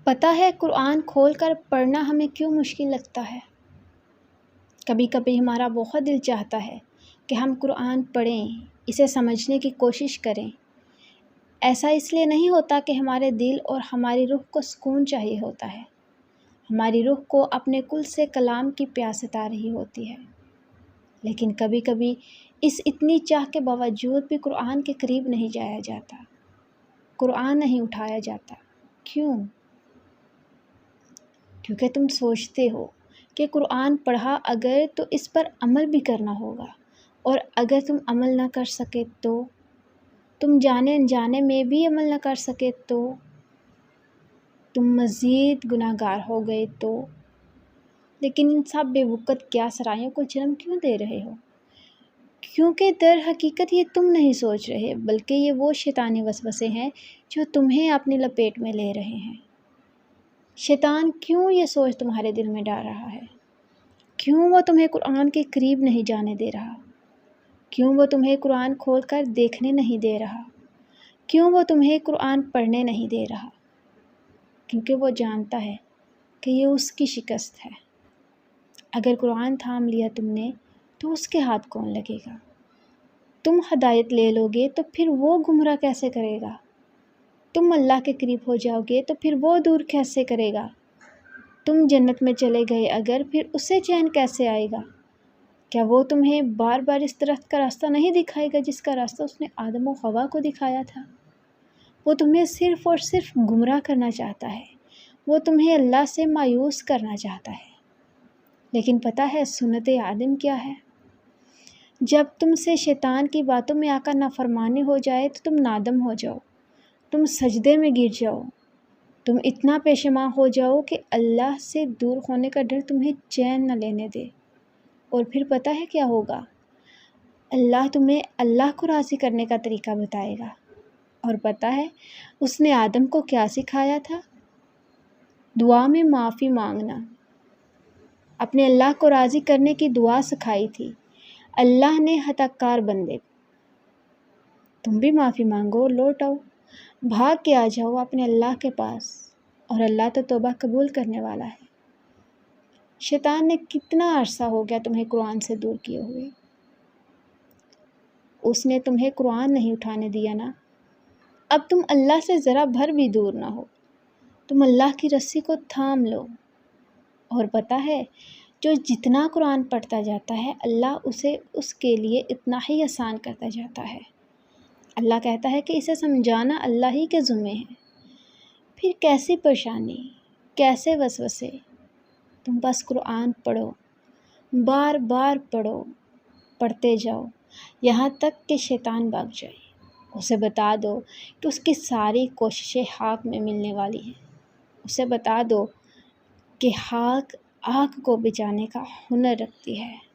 پتہ ہے قرآن کھول کر پڑھنا ہمیں کیوں مشکل لگتا ہے؟ کبھی کبھی ہمارا بہت دل چاہتا ہے کہ ہم قرآن پڑھیں، اسے سمجھنے کی کوشش کریں۔ ایسا اس لیے نہیں ہوتا کہ ہمارے دل اور ہماری روح کو سکون چاہیے ہوتا ہے۔ ہماری روح کو اپنے کل سے کلام کی پیاس ستا رہی ہوتی ہے۔ لیکن کبھی کبھی اس اتنی چاہ کے باوجود بھی قرآن کے قریب نہیں جایا جاتا، قرآن نہیں اٹھایا جاتا۔ کیوں؟ کیونکہ تم سوچتے ہو کہ قرآن پڑھا اگر تو اس پر عمل بھی کرنا ہوگا، اور اگر تم عمل نہ کر سکے تو، تم جانے انجانے میں بھی عمل نہ کر سکے تو، تم مزید گناہ گار ہو گئے تو۔ لیکن ان سب بے وقت قیاسرائیوں کو جنم کیوں دے رہے ہو؟ کیونکہ در حقیقت یہ تم نہیں سوچ رہے، بلکہ یہ وہ شیطانی وسوسے ہیں جو تمہیں اپنی لپیٹ میں لے رہے ہیں۔ شیطان کیوں یہ سوچ تمہارے دل میں ڈال رہا ہے؟ کیوں وہ تمہیں قرآن کے قریب نہیں جانے دے رہا؟ کیوں وہ تمہیں قرآن کھول کر دیکھنے نہیں دے رہا؟ کیوں وہ تمہیں قرآن پڑھنے نہیں دے رہا؟ کیونکہ وہ جانتا ہے کہ یہ اس کی شکست ہے۔ اگر قرآن تھام لیا تم نے تو اس کے ہاتھ کون لگے گا؟ تم ہدایت لے لو گے تو پھر وہ گمراہ کیسے کرے گا؟ تم اللہ کے قریب ہو جاؤ گے تو پھر وہ دور کیسے کرے گا؟ تم جنت میں چلے گئے اگر پھر اسے چین کیسے آئے گا؟ کیا وہ تمہیں بار بار اس درخت کا راستہ نہیں دکھائے گا جس کا راستہ اس نے آدم و حوا کو دکھایا تھا؟ وہ تمہیں صرف اور صرف گمراہ کرنا چاہتا ہے، وہ تمہیں اللہ سے مایوس کرنا چاہتا ہے۔ لیکن پتہ ہے سنت آدم کیا ہے؟ جب تم سے شیطان کی باتوں میں آ کر نافرمانی ہو جائے تو تم نادم ہو جاؤ، تم سجدے میں گر جاؤ، تم اتنا پیشیمان ہو جاؤ کہ اللہ سے دور ہونے کا ڈر تمہیں چین نہ لینے دے۔ اور پھر پتہ ہے کیا ہوگا؟ اللہ تمہیں اللہ کو راضی کرنے کا طریقہ بتائے گا۔ اور پتہ ہے اس نے آدم کو کیا سکھایا تھا؟ دعا میں معافی مانگنا۔ اپنے اللہ کو راضی کرنے کی دعا سکھائی تھی اللہ نے ہتک کار بندے کو۔ تم بھی معافی مانگو اور لوٹ آؤ، بھاگ کے آ جاؤ اپنے اللہ کے پاس، اور اللہ تو توبہ قبول کرنے والا ہے۔ شیطان نے کتنا عرصہ ہو گیا تمہیں قرآن سے دور کیے ہوئے؟ اس نے تمہیں قرآن نہیں اٹھانے دیا نا؟ اب تم اللہ سے ذرا بھر بھی دور نہ ہو، تم اللہ کی رسی کو تھام لو۔ اور پتہ ہے جو جتنا قرآن پڑھتا جاتا ہے اللہ اسے اس کے لیے اتنا ہی آسان کرتا جاتا ہے۔ اللہ کہتا ہے کہ اسے سمجھانا اللہ ہی کے ذمہ ہے۔ پھر کیسی پریشانی، کیسے وسوسے؟ تم بس قرآن پڑھو، بار بار پڑھو، پڑھتے جاؤ یہاں تک کہ شیطان بھاگ جائے۔ اسے بتا دو کہ اس کی ساری کوششیں خاک میں ملنے والی ہیں۔ اسے بتا دو کہ خاک آگ کو بجھانے کا ہنر رکھتی ہے۔